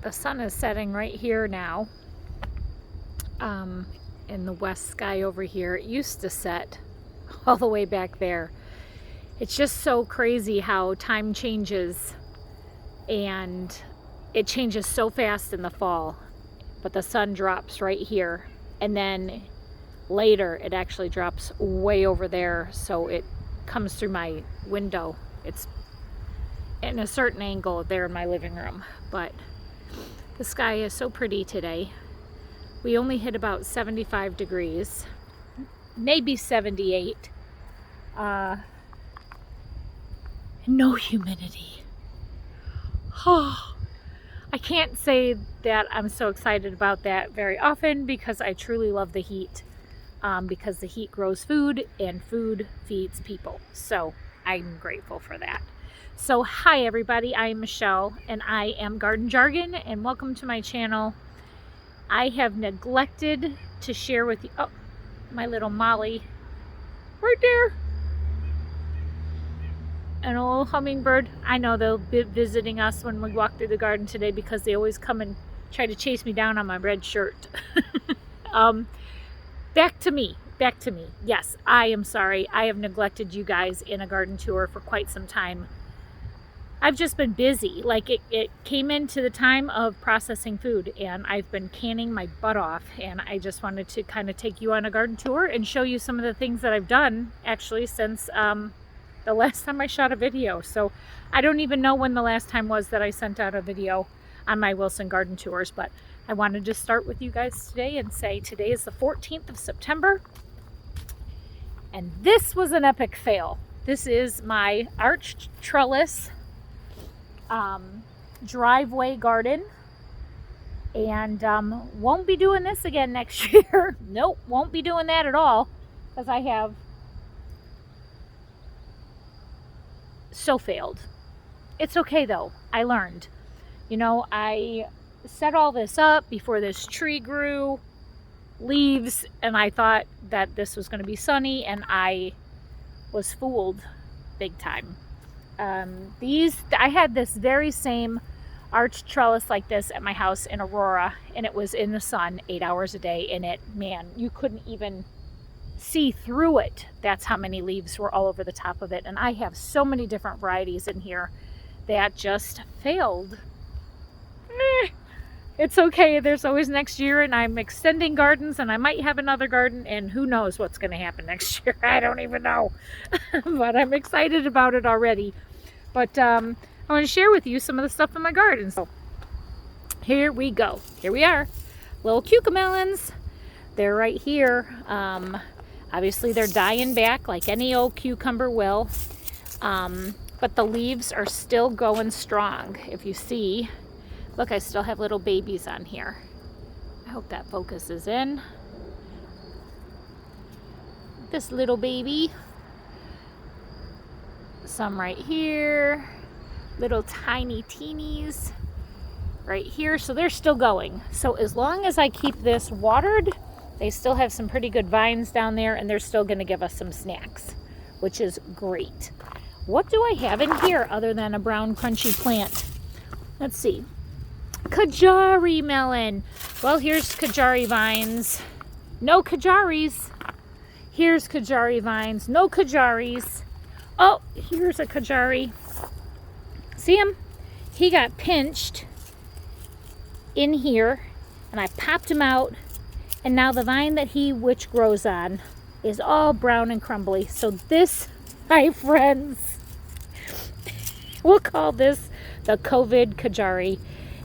The sun is setting right here now, in the west sky over here. It used to set all the way back there. It's just so crazy how time changes, and it changes so fast in the fall, but the sun drops right here, and then later it actually drops way over there, so it comes through my window. It's in a certain angle there in my living room, but the sky is so pretty today. We only hit about 75 degrees, maybe 78. No humidity. Oh, I can't say that I'm so excited about that very often, because I truly love the heat, because the heat grows food and food feeds people. So I'm grateful for that. So hi everybody, I'm Michelle and I am Garden Jargon, and welcome to my channel. I have neglected to share with you, oh, my little Molly, right there. An old hummingbird. I know they'll be visiting us when we walk through the garden today, because they always come and try to chase me down on my red shirt. Back to me. Yes, I am sorry. I have neglected you guys in a garden tour for quite some time. I've just been busy. Like it came into the time of processing food, and I've been canning my butt off, and I just wanted to kind of take you on a garden tour and show you some of the things that I've done actually since the last time I shot a video. So I don't even know when the last time was that I sent out a video on my Wilson garden tours, but I wanted to start with you guys today and say today is the 14th of September, and this was an epic fail. This is my arched trellis driveway garden, and won't be doing this again next year. Nope, won't be doing that at all, because I have so failed. It's okay though. I learned. You know, I set all this up before this tree grew leaves, and I thought that this was going to be sunny, and I was fooled big time. I had this very same arched trellis like this at my house in Aurora, and it was in the sun 8 hours a day, and man, you couldn't even see through it. That's how many leaves were all over the top of it. And I have so many different varieties in here that just failed. It's okay. There's always next year, and I'm extending gardens, and I might have another garden, and who knows what's going to happen next year. I don't even know. But I'm excited about it already. But I want to share with you some of the stuff in my garden. So here we go. Here we are. Little Cucamelons. They're right here. Obviously they're dying back like any old cucumber will. But the leaves are still going strong. If you see, look, I still have little babies on here. I hope that focuses in. This little baby. Some right here. Little tiny teenies right here. So they're still going. So as long as I keep this watered, they still have some pretty good vines down there, and they're still going to give us some snacks, which is great. What do I have in here other than a brown crunchy plant? Let's see. Kajari Melon. Well, here's Kajari vines. No Kajaris. Here's Kajari vines. No Kajaris. Oh, here's a Kajari. See him? He got pinched in here, and I popped him out, and now the vine that which grows on is all brown and crumbly. So this, my friends, we'll call this the COVID Kajari.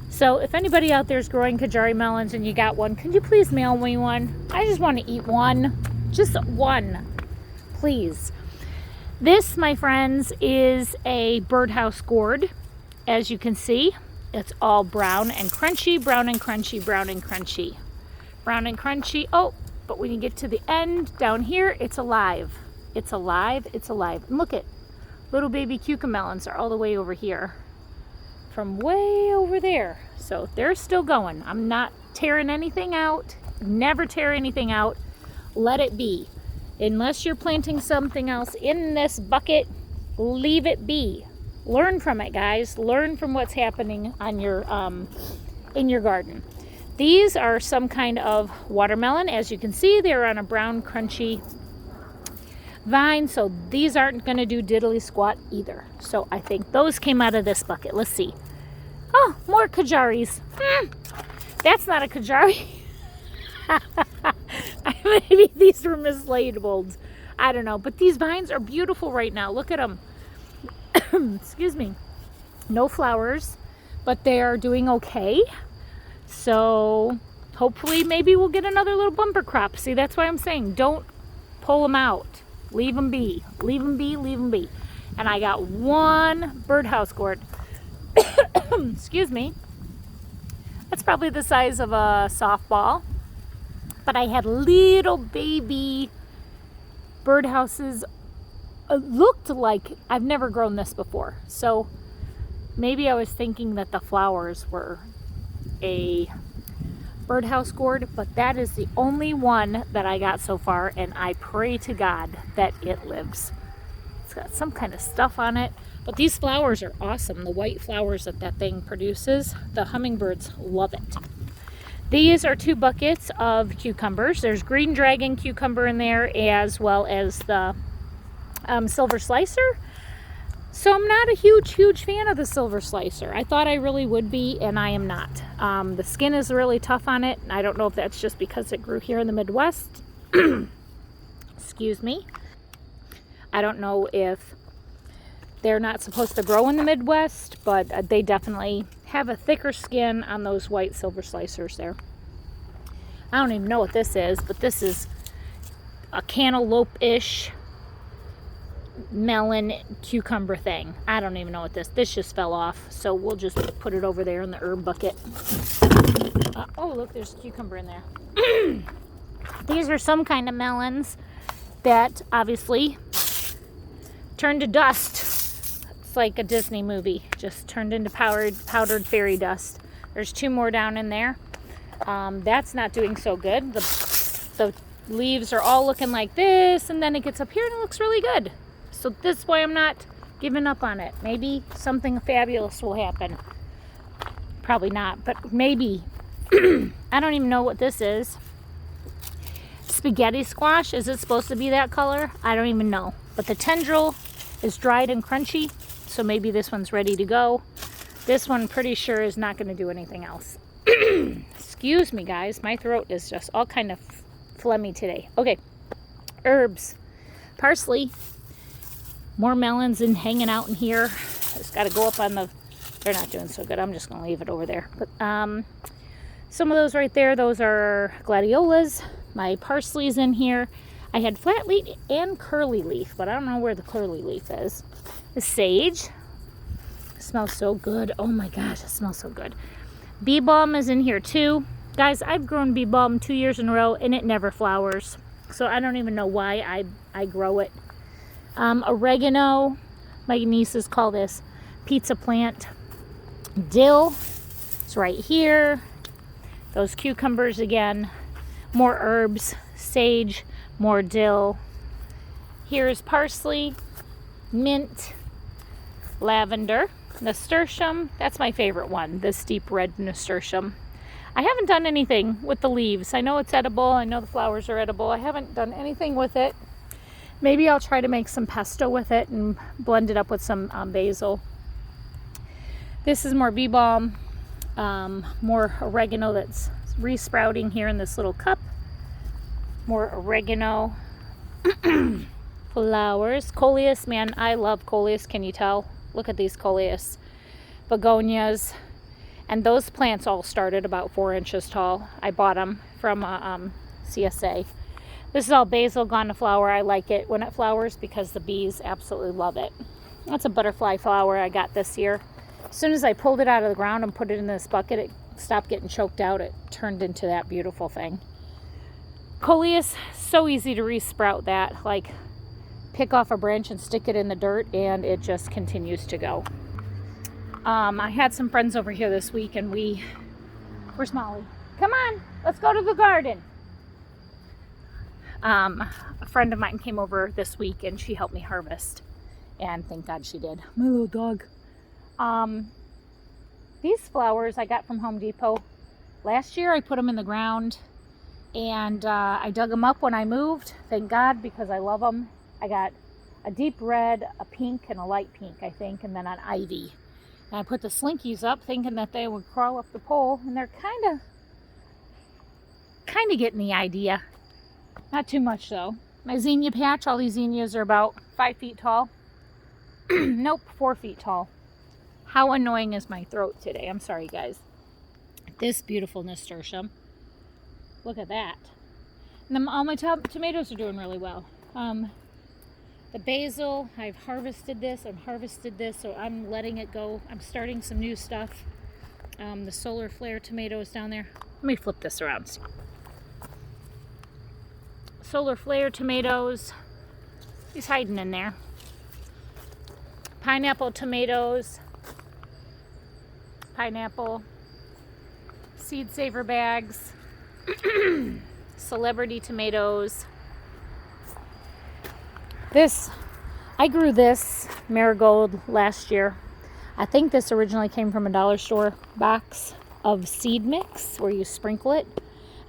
So if anybody out there is growing Kajari melons and you got one, can you please mail me one? I just want to eat one. Just one, please. This, my friends, is a Birdhouse Gourd. As you can see, it's all brown and crunchy, brown and crunchy, brown and crunchy. Brown and crunchy. Oh, but when you get to the end down here, it's alive. It's alive. It's alive. And look at little baby cucamelons are all the way over here. From way over there. So they're still going. I'm not tearing anything out. Never tear anything out. Let it be. Unless you're planting something else in this bucket, leave it be. Learn from it, guys. Learn from what's happening on your in your garden. These are some kind of watermelon. As you can see, they're on a brown, crunchy vine, so these aren't going to do diddly squat either. So I think those came out of this bucket. Let's see. Oh, more Kajaris. That's not a Kajari. Maybe these were mislabeled. I don't know, but these vines are beautiful right now. Look at them. Excuse me. No flowers, but they are doing okay. So hopefully maybe we'll get another little bumper crop. See, that's why I'm saying don't pull them out. Leave them be. Leave them be, leave them be. And I got one Birdhouse Gourd. Excuse me. That's probably the size of a softball. But I had little baby birdhouses. Looked like I've never grown this before. So maybe I was thinking that the flowers were a Birdhouse Gourd, but that is the only one that I got so far, and I pray to God that it lives. It's got some kind of stuff on it, but these flowers are awesome. The white flowers that thing produces, the hummingbirds love it. These are 2 buckets of cucumbers. There's green dragon cucumber in there, as well as the silver slicer. So I'm not a huge fan of the silver slicer. I thought I really would be, and I am not. The skin is really tough on it. I don't know if that's just because it grew here in the Midwest. Excuse me. I don't know if they're not supposed to grow in the Midwest, but they definitely have a thicker skin on those white silver slicers there. I don't even know what this is, but this is a cantaloupe-ish melon cucumber thing. I don't even know what this just fell off, so we'll just put it over there in the herb bucket. Oh look, there's a cucumber in there. These are some kind of melons that obviously turned to dust. It's like a Disney movie, just turned into powdered fairy dust. There's 2 more down in there. That's not doing so good. The leaves are all looking like this, and then it gets up here and it looks really good. So this is why I'm not giving up on it. Maybe something fabulous will happen. Probably not, but maybe. I don't even know what this is. Spaghetti squash, is it supposed to be that color? I don't even know. But the tendril is dried and crunchy, so maybe this one's ready to go. This one, pretty sure, is not going to do anything else. Excuse me, guys. My throat is just all kind of phlegmy today. Okay, herbs. Parsley. More melons and hanging out in here. It's got to go up on the... They're not doing so good. I'm just going to leave it over there. But some of those right there, those are gladiolas. My parsley's in here. I had flat leaf and curly leaf, but I don't know where the curly leaf is. The sage. It smells so good. Oh my gosh, it smells so good. Bee balm is in here too. Guys, I've grown bee balm 2 years in a row and it never flowers. So I don't even know why I grow it. Oregano, my nieces call this pizza plant. Dill, it's right here. Those cucumbers again. More herbs, sage, more dill. Here's parsley, mint, lavender, nasturtium. That's my favorite one, this deep red nasturtium. I haven't done anything with the leaves. I know it's edible. I know the flowers are edible. I haven't done anything with it. Maybe I'll try to make some pesto with it and blend it up with some basil. This is more bee balm, more oregano that's resprouting here in this little cup. More oregano. Flowers. Coleus, man, I love coleus. Can you tell? Look at these coleus. Begonias. And those plants all started about 4 inches tall. I bought them from CSA. This is all basil gone to flower. I like it when it flowers because the bees absolutely love it. That's a butterfly flower I got this year. As soon as I pulled it out of the ground and put it in this bucket, it stopped getting choked out. It turned into that beautiful thing. Coleus, so easy to resprout that. Like, pick off a branch and stick it in the dirt and it just continues to go. I had some friends over here this week and where's Molly? Come on, let's go to the garden. A friend of mine came over this week and she helped me harvest. And thank God she did. My little dog. These flowers I got from Home Depot. Last year I put them in the ground, and I dug them up when I moved. Thank God, because I love them. I got a deep red, a pink, and a light pink, I think, and then an ivy. And I put the slinkies up thinking that they would crawl up the pole, and they're kind of getting the idea. Not too much though. My Zenia Patch, all these zinnias are about 5 feet tall. Nope, 4 feet tall. How annoying is my throat today? I'm sorry, guys. This beautiful nasturtium. Look at that. And then all my tomatoes are doing really well. The basil, I've harvested this, so I'm letting it go. I'm starting some new stuff. The solar flare tomatoes down there. Let me flip this around. Solar flare tomatoes. He's hiding in there. Pineapple tomatoes. Pineapple. Seed saver bags. Celebrity tomatoes. I grew this marigold last year. I think this originally came from a dollar store box of seed mix where you sprinkle it.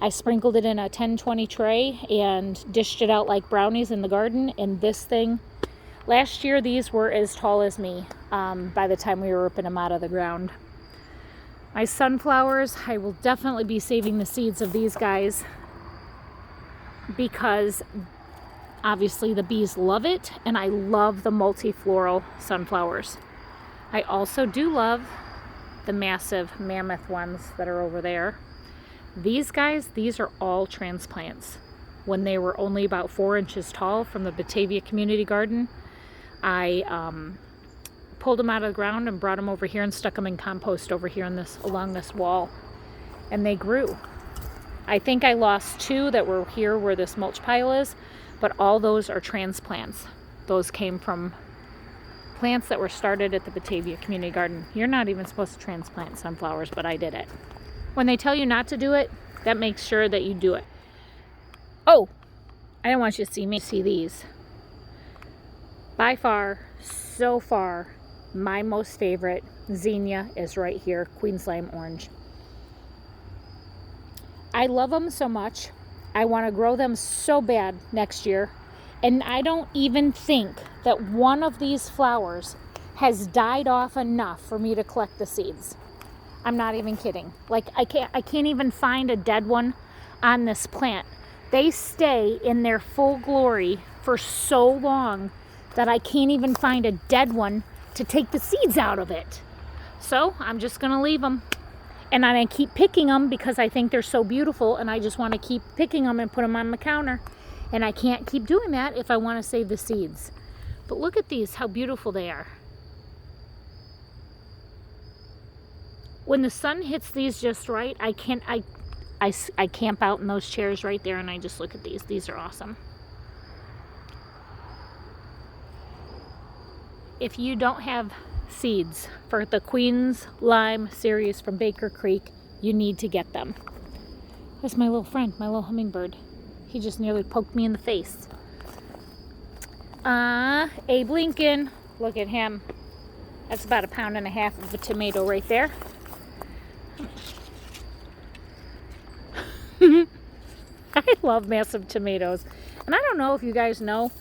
I sprinkled it in a 10-20 tray and dished it out like brownies in the garden. And this thing, last year these were as tall as me by the time we were ripping them out of the ground. My sunflowers, I will definitely be saving the seeds of these guys because obviously the bees love it, and I love the multifloral sunflowers. I also do love the massive mammoth ones that are over there. These guys, these are all transplants. When they were only about 4 inches tall from the Batavia Community Garden, I pulled them out of the ground and brought them over here and stuck them in compost over here along this wall, and they grew. I think I lost 2 that were here where this mulch pile is, but all those are transplants. Those came from plants that were started at the Batavia Community Garden. You're not even supposed to transplant sunflowers, but I did it. When they tell you not to do it, that makes sure that you do it. Oh, I don't want you to see me see these. By far, so far, my most favorite zinnia is right here, Queen's Lime Orange. I love them so much. I want to grow them so bad next year. And I don't even think that one of these flowers has died off enough for me to collect the seeds. I'm not even kidding. Like I can't even find a dead one on this plant. They stay in their full glory for so long that I can't even find a dead one to take the seeds out of it. So I'm just going to leave them. And I keep picking them because I think they're so beautiful, and I just want to keep picking them and put them on the counter. And I can't keep doing that if I want to save the seeds. But look at these, how beautiful they are. When the sun hits these just right, I camp out in those chairs right there and I just look at these. These are awesome. If you don't have seeds for the Queen's Lime series from Baker Creek, you need to get them. That's my little friend, my little hummingbird. He just nearly poked me in the face. Abe Lincoln, look at him. That's about 1.5 pounds of a tomato right there. I love massive tomatoes. And I don't know if you guys know,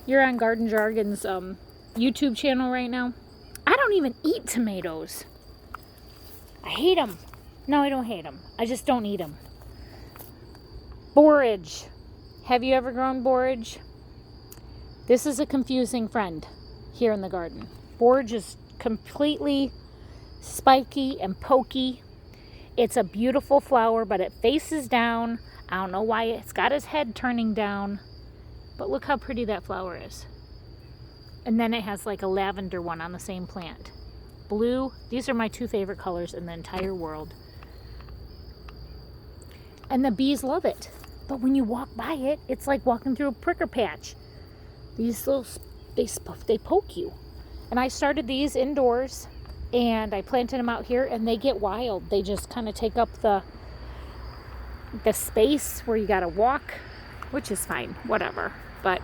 you're on Garden Jargon's YouTube channel right now. I don't even eat tomatoes. I hate them. No, I don't hate them. I just don't eat them. Borage. Have you ever grown borage? This is a confusing friend here in the garden. Borage is completely spiky and pokey. It's a beautiful flower, but it faces down. I don't know why it's got his head turning down, but look how pretty that flower is. And then it has like a lavender one on the same plant. Blue, these are my 2 favorite colors in the entire world. And the bees love it. But when you walk by it, it's like walking through a pricker patch. These little, they poke you. And I started these indoors and I planted them out here and they get wild. They just kind of take up the space where you gotta walk, which is fine, whatever. But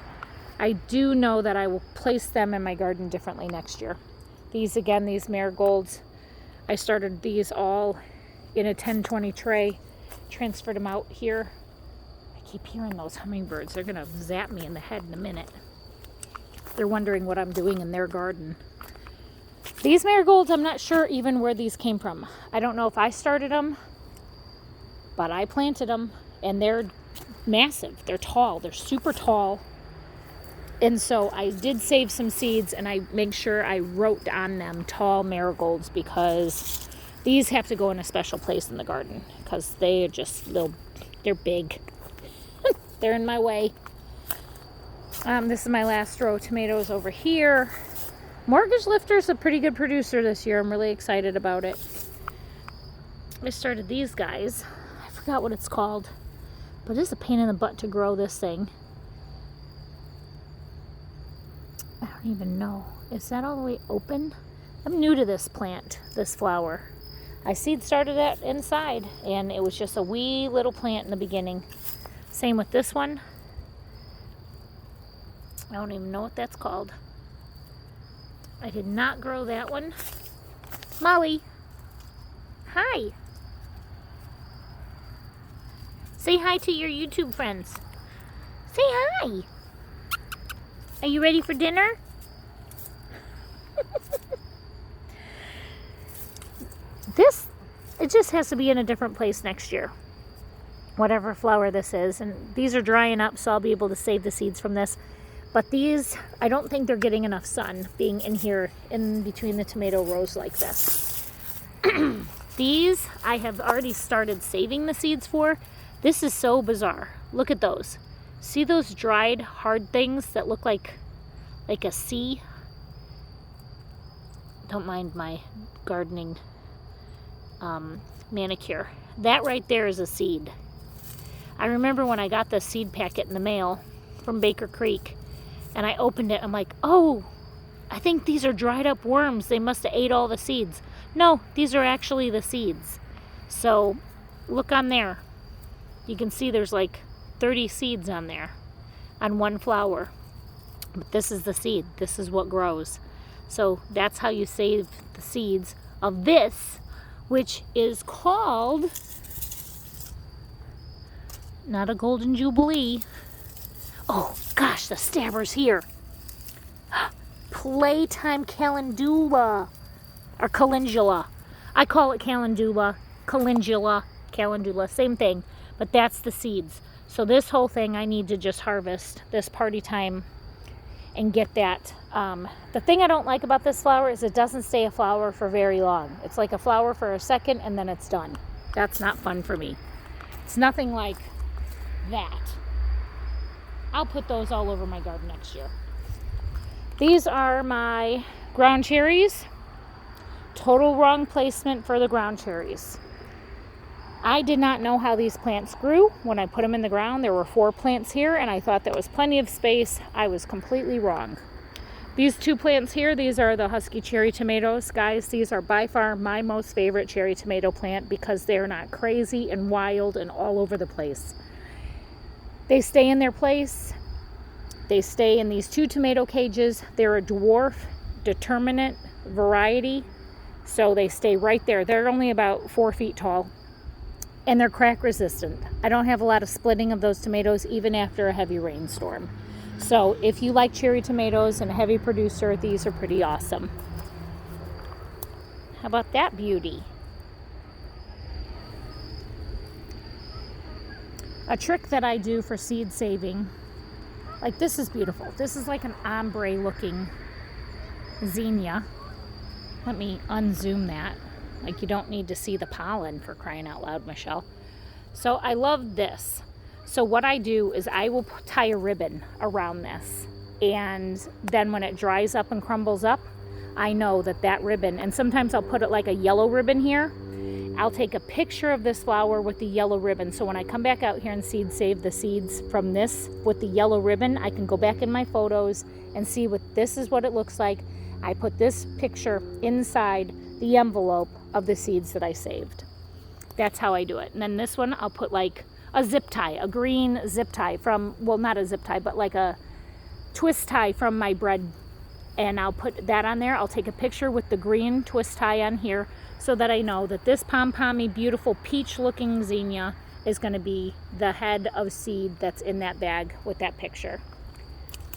I do know that I will place them in my garden differently next year. These again, these marigolds, I started these all in a 10-20 tray, transferred them out here. I keep hearing those hummingbirds. They're gonna zap me in the head in a minute. They're wondering what I'm doing in their garden. These marigolds, I'm not sure even where these came from. I don't know if I started them, but I planted them, and they're massive. They're tall. They're super tall. And so I did save some seeds, and I make sure I wrote on them tall marigolds, because these have to go in a special place in the garden, because they are just they're big. They're in my way. This is my last row of tomatoes over here. Mortgage Lifter's a pretty good producer this year. I'm really excited about it. I started these guys. I forgot what it's called, but it's a pain in the butt to grow this thing. I don't even know. Is that all the way open? I'm new to this plant, this flower. I seed started that inside, and it was just a wee little plant in the beginning. Same with this one. I don't even know what that's called. I did not grow that one. Molly, hi. Say hi to your YouTube friends. Say hi. Are you ready for dinner? It just has to be in a different place next year. Whatever flower this is. And these are drying up, so I'll be able to save the seeds from this. But these, I don't think they're getting enough sun being in here in between the tomato rows like this. These, I have already started saving the seeds for. This is so bizarre. Look at those. See those dried, hard things that look like a C? Don't mind my gardening manicure. That right there is a seed. I remember when I got the seed packet in the mail from Baker Creek, and I opened it, I'm like, oh, I think these are dried up worms. They must have ate all the seeds. No, these are actually the seeds. So look on there. You can see there's like 30 seeds on there on one flower. But this is the seed. This is what grows. So that's how you save the seeds of this, which is called, not a golden jubilee. Oh gosh, the stabber's here. Playtime calendula, or calendula. I call it calendula, calendula, same thing, but that's the seeds. So this whole thing I need to just harvest this party time and get that. The thing I don't like about this flower is it doesn't stay a flower for very long. It's like a flower for a second and then it's done. That's not fun for me. It's nothing like that. I'll put those all over my garden next year. These are my ground cherries. Total wrong placement for the ground cherries. I did not know how these plants grew when I put them in the ground. There were 4 plants here and I thought there was plenty of space. I was completely wrong. These 2 plants here, these are the Husky cherry tomatoes. Guys, these are by far my most favorite cherry tomato plant because they're not crazy and wild and all over the place. They stay in their place. They stay in these 2 tomato cages. They're a dwarf determinate variety, so they stay right there. They're only about 4 feet tall, and they're crack resistant. I don't have a lot of splitting of those tomatoes even after a heavy rainstorm. So if you like cherry tomatoes and a heavy producer, these are pretty awesome. How about that beauty? A trick that I do for seed saving, like this is beautiful. This is like an ombre looking Zenia. Let me unzoom that. Like you don't need to see the pollen, for crying out loud, Michelle. So I love this. So what I do is I will tie a ribbon around this. And then when it dries up and crumbles up, I know that that ribbon, and sometimes I'll put it like a yellow ribbon here. I'll take a picture of this flower with the yellow ribbon. So when I come back out here and seed save the seeds from this with the yellow ribbon, I can go back in my photos and see what this is what it looks like. I put this picture inside the envelope of the seeds that I saved. That's how I do it. And then this one, I'll put like a zip tie, a green zip tie from, well, not a zip tie, but like a twist tie from my bread and I'll put that on there. I'll take a picture with the green twist tie on here so that I know that this pom-pommy, beautiful peach looking zinnia is going to be the head of seed that's in that bag with that picture.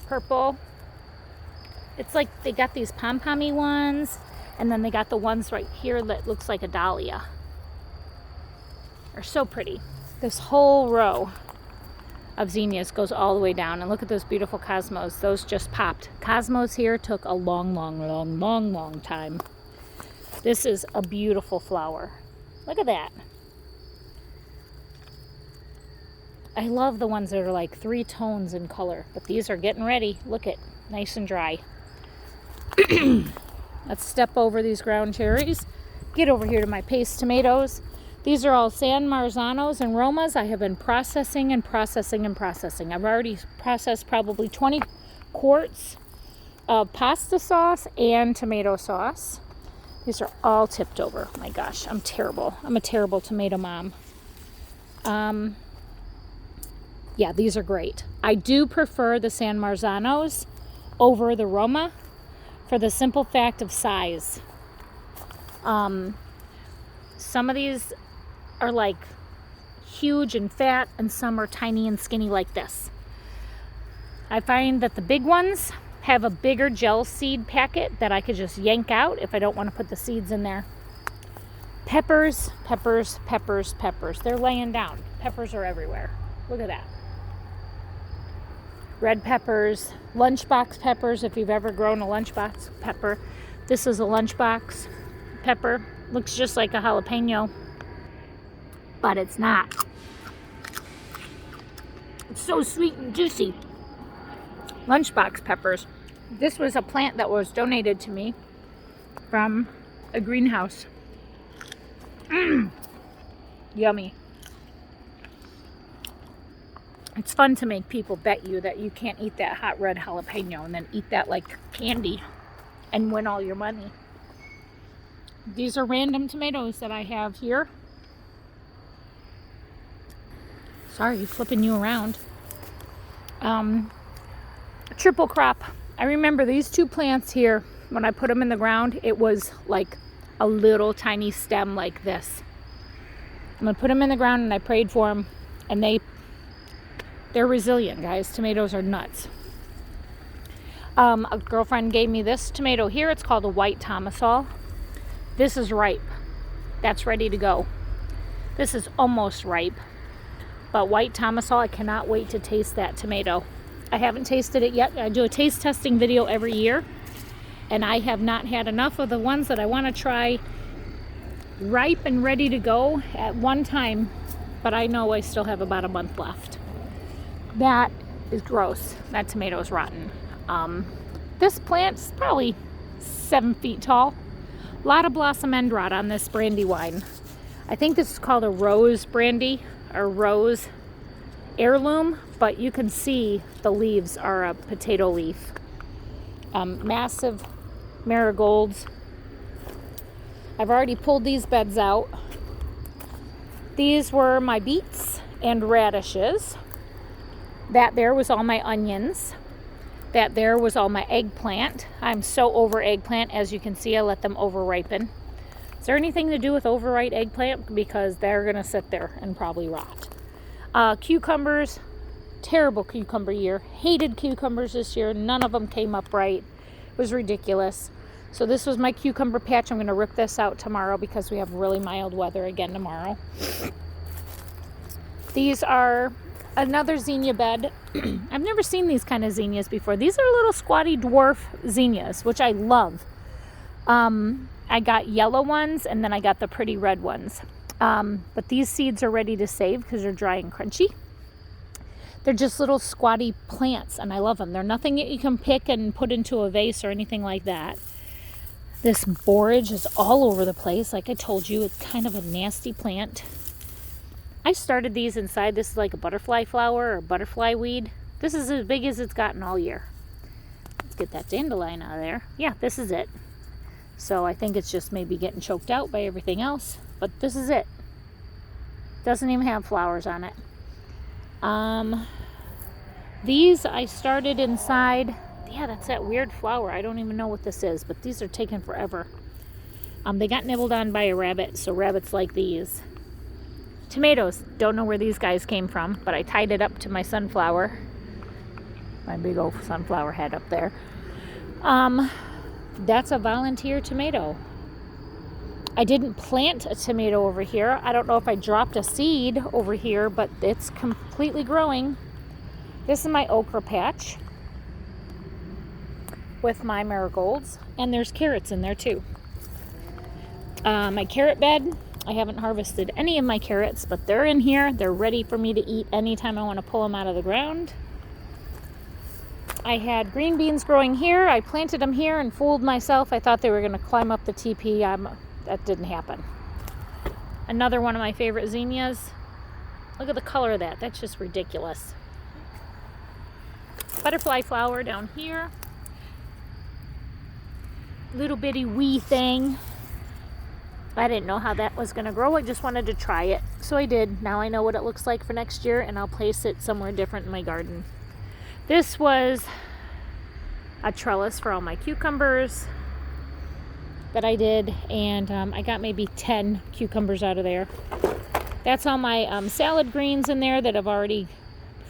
Purple. It's like they got these pom-pommy ones, and then they got the ones right here that looks like a dahlia. They're so pretty. This whole row of zinnias goes all the way down, and look at those beautiful cosmos. Those just popped. Cosmos here took a long time. This is a beautiful flower. Look at that. I love the ones that are like 3 tones in color, but these are getting ready. Look at, nice and dry. Let's step over these ground cherries. Get over here to my paste tomatoes. These are all San Marzanos and Romas. I have been processing and processing and processing. I've already processed probably 20 quarts of pasta sauce and tomato sauce. These are all tipped over. My gosh, I'm terrible. I'm a terrible tomato mom. Yeah, these are great. I do prefer the San Marzanos over the Roma for the simple fact of size. Some of these are like huge and fat, and some are tiny and skinny like this. I find that the big ones have a bigger gel seed packet that I could just yank out if I don't want to put the seeds in there. Peppers, peppers, peppers, peppers. They're laying down. Peppers are everywhere. Look at that. Red peppers, lunchbox peppers, if you've ever grown a lunchbox pepper. This is a lunchbox pepper. Looks just like a jalapeno, but it's not. It's so sweet and juicy. Lunchbox peppers. This was a plant that was donated to me from a greenhouse. Yummy. It's fun to make people bet you that you can't eat that hot red jalapeno and then eat that like candy and win all your money. These are random tomatoes that I have here. Sorry, flipping you around. Triple crop. I remember these 2 plants here, when I put them in the ground, it was like a little tiny stem like this. I'm going to put them in the ground, and I prayed for them, and they're resilient, guys. Tomatoes are nuts. A girlfriend gave me this tomato here. It's called a white tomasol. This is ripe. That's ready to go. This is almost ripe. But white tomasol, I cannot wait to taste that tomato. I haven't tasted it yet. I do a taste testing video every year, and I have not had enough of the ones that I want to try ripe and ready to go at one time, but I know I still have about a month left. That is gross. That tomato is rotten. This plant's probably 7 feet tall. A lot of blossom end rot on this brandy wine. I think this is called a rose brandy or rose heirloom, but you can see the leaves are a potato leaf. Massive marigolds. I've already pulled these beds out. These were my beets and radishes. That there was all my onions. That there was all my eggplant. I'm so over eggplant. As you can see, I let them over ripen. Is there anything to do with overripe eggplant? Because they're going to sit there and probably rot. Cucumbers. Terrible cucumber year. Hated cucumbers this year. None of them came up right. It was ridiculous. So this was my cucumber patch. I'm going to rip this out tomorrow because we have really mild weather again tomorrow. These are another zinnia bed. I've never seen these kind of zinnias before. These are little squatty dwarf zinnias, which I love. I got yellow ones, and then I got the pretty red ones. But these seeds are ready to save because they're dry and crunchy. They're just little squatty plants, and I love them. They're nothing that you can pick and put into a vase or anything like that. This borage is all over the place. Like I told you, it's kind of a nasty plant. I started these inside. This is like a butterfly flower or butterfly weed. This is as big as it's gotten all year. Let's get that dandelion out of there. Yeah, this is it. So I think it's just maybe getting choked out by everything else. But this is it. Doesn't even have flowers on it. These I started inside. Yeah, that's that weird flower. I don't even know what this is, but these are taking forever. They got nibbled on by a rabbit, so rabbits like these. Tomatoes. Don't know where these guys came from, but I tied it up to my sunflower. My big old sunflower head up there. That's a volunteer tomato. I didn't plant a tomato over here. I don't know if I dropped a seed over here, but it's completely growing. This is my Okra Patch with my Marigolds, and there's carrots in there too. My carrot bed, I haven't harvested any of my carrots, but they're in here. They're ready for me to eat anytime I want to pull them out of the ground. I had green beans growing here. I planted them here and fooled myself. I thought they were going to climb up the TP. That didn't happen. Another one of my favorite zinnias. Look at the color of that. That's just ridiculous. Butterfly flower down here. Little bitty wee thing. I didn't know how that was going to grow. I just wanted to try it. So I did. Now I know what it looks like for next year, and I'll place it somewhere different in my garden. This was a trellis for all my cucumbers that I did, and I got maybe 10 cucumbers out of there. That's all my salad greens in there that I've already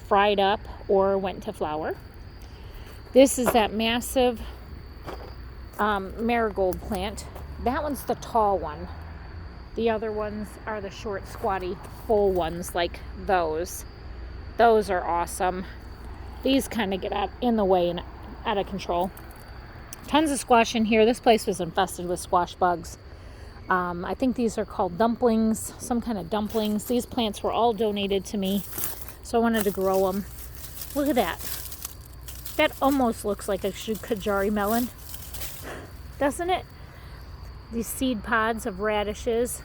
fried up or went to flour. This is that massive marigold plant. That one's the tall one. The other ones are the short, squatty, full ones like those. Those are awesome. These kind of get in the way and out of control. Tons of squash in here. This place was infested with squash bugs. I think these are called dumplings, some kind of dumplings. These plants were all donated to me, so I wanted to grow them. Look at that. That almost looks like a Kajari melon, doesn't it? These seed pods of radishes.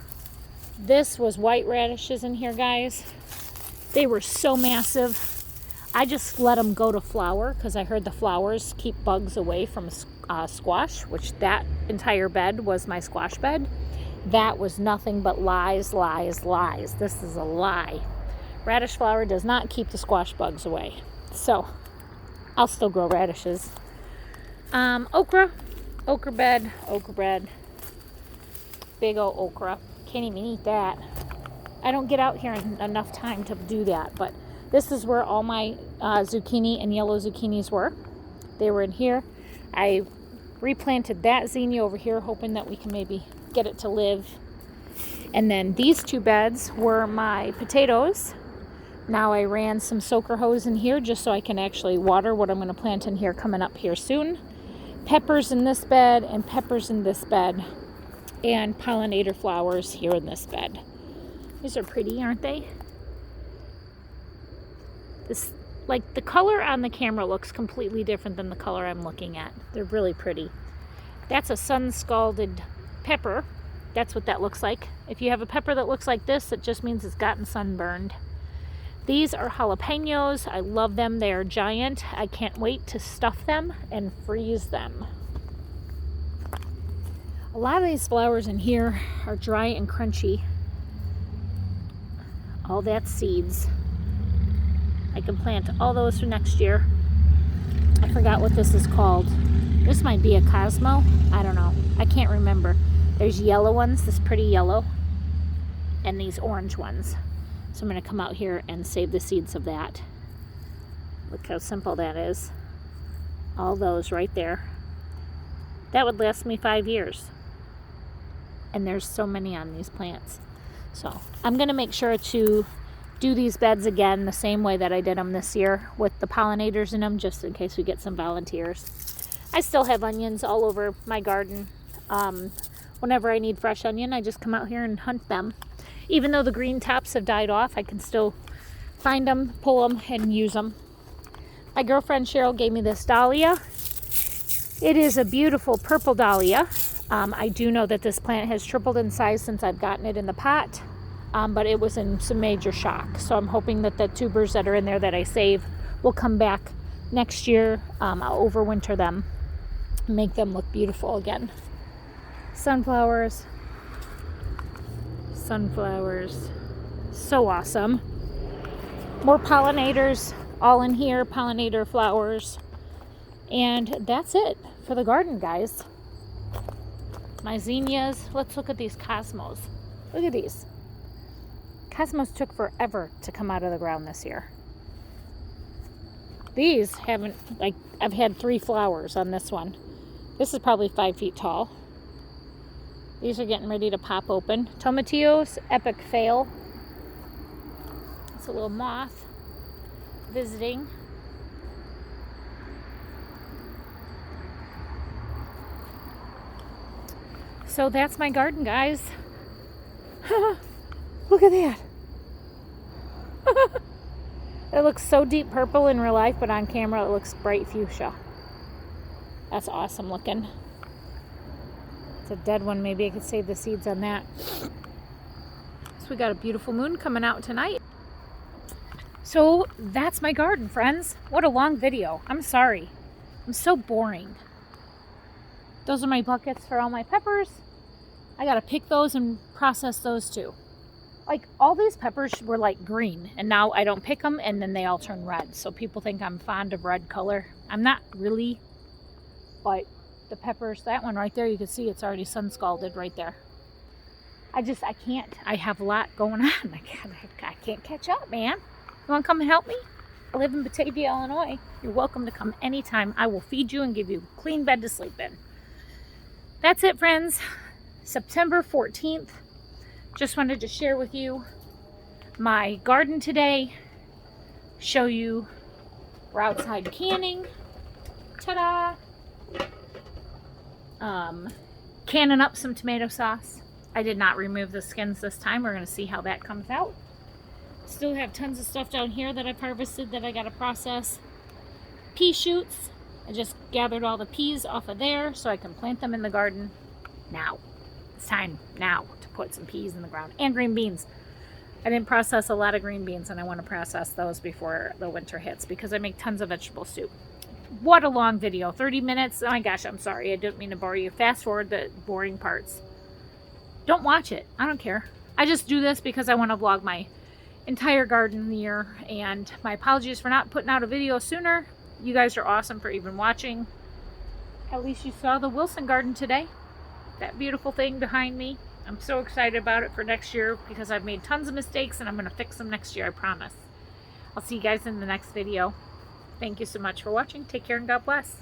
This was white radishes in here, guys. They were so massive. I just let them go to flower because I heard the flowers keep bugs away from squash, which that entire bed was my squash bed. That was nothing but lies, lies, lies. This is a lie. Radish flower does not keep the squash bugs away. So I'll still grow radishes. Okra bed. Big old okra. Can't even eat that. I don't get out here enough time to do that, but this is where all my zucchini and yellow zucchinis were. They were in here. I replanted that zinnia over here, hoping that we can maybe get it to live. And then these two beds were my potatoes. Now I ran some soaker hose in here just so I can actually water what I'm going to plant in here coming up here soon. Peppers in this bed and peppers in this bed. And pollinator flowers here in this bed. These are pretty, aren't they? This, like, the color on the camera looks completely different than the color I'm looking at. They're really pretty. That's a sun-scalded pepper. That's what that looks like. If you have a pepper that looks like this, it just means it's gotten sunburned. These are jalapenos. I love them. They are giant. I can't wait to stuff them and freeze them. A lot of these flowers in here are dry and crunchy. All that's seeds. I can plant all those for next year. I forgot what this is called. This might be a Cosmo. I don't know. I can't remember. There's yellow ones, this pretty yellow, and these orange ones. So I'm going to come out here and save the seeds of that. Look how simple that is. All those right there. That would last me 5 years. And there's so many on these plants. So I'm going to make sure to do these beds again the same way that I did them this year with the pollinators in them, just in case we get some volunteers. I still have onions all over my garden. Whenever I need fresh onion, I just come out here and hunt them. Even though the green tops have died off, I can still find them, pull them, and use them. My girlfriend Cheryl gave me this dahlia. It is a beautiful purple dahlia. I do know that this plant has tripled in size since I've gotten it in the pot, but it was in some major shock. So I'm hoping that the tubers that are in there that I save will come back next year. I'll overwinter them, make them look beautiful again. Sunflowers, so awesome. More pollinators all in here, pollinator flowers. And that's it for the garden, guys. My zinnias. Let's look at these cosmos. Look at these. Cosmos took forever to come out of the ground this year. These haven't, like, I've had 3 flowers on this one. This is probably 5 feet tall. These are getting ready to pop open. Tomatillos, epic fail. It's a little moth visiting. So that's my garden, guys. Look at that. It looks so deep purple in real life, but on camera it looks bright fuchsia. That's awesome looking. It's a dead one. Maybe I could save the seeds on that. So we got a beautiful moon coming out tonight. So that's my garden, friends. What a long video. I'm sorry. I'm so boring. Those are my buckets for all my peppers. I gotta pick those and process those too. Like, all these peppers were like green, and now I don't pick them, and then they all turn red. So people think I'm fond of red color. I'm not really, but the peppers, that one right there, you can see it's already sun scalded right there. I can't. I have a lot going on. I can't catch up, man. You want to come and help me? I live in Batavia, Illinois. You're welcome to come anytime. I will feed you and give you a clean bed to sleep in. That's it, friends. September 14th. Just wanted to share with you my garden today. Show you we're outside canning. Ta-da! Canning up some tomato sauce. I did not remove the skins this time. We're going to see how that comes out. Still have tons of stuff down here that I've harvested that I got to process. Pea shoots. I just gathered all the peas off of there so I can plant them in the garden now. It's time now to put some peas in the ground. And green beans. I didn't process a lot of green beans, and I want to process those before the winter hits because I make tons of vegetable soup. What a long video. 30 minutes. Oh my gosh, I'm sorry. I didn't mean to bore you. Fast forward the boring parts. Don't watch it. I don't care. I just do this because I want to vlog my entire garden year, and my apologies for not putting out a video sooner. You guys are awesome for even watching. At least you saw the Wilson garden today. That beautiful thing behind me. I'm so excited about it for next year because I've made tons of mistakes and I'm going to fix them next year, I promise. I'll see you guys in the next video. Thank you so much for watching. Take care and God bless.